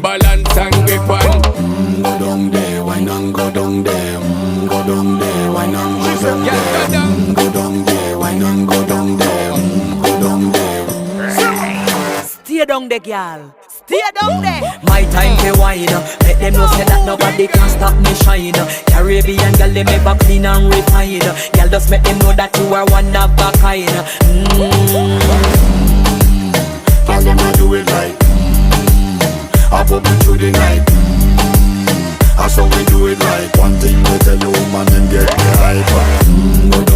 balance and grip on. Go down there, why not go down there? Go down there, why not go down there? Go down there, why not go down there? Go down there. Stay down there, girl. Stay down there. My time to wine. Let them know say that nobody can stop me shine. Caribbean girl, they make up clean and refine. Girl, just make them know that you are one of a kind. Girl, them a do it right. I pop it through the night. That's how we do it right. One thing we tell you, woman, and get the hype. Go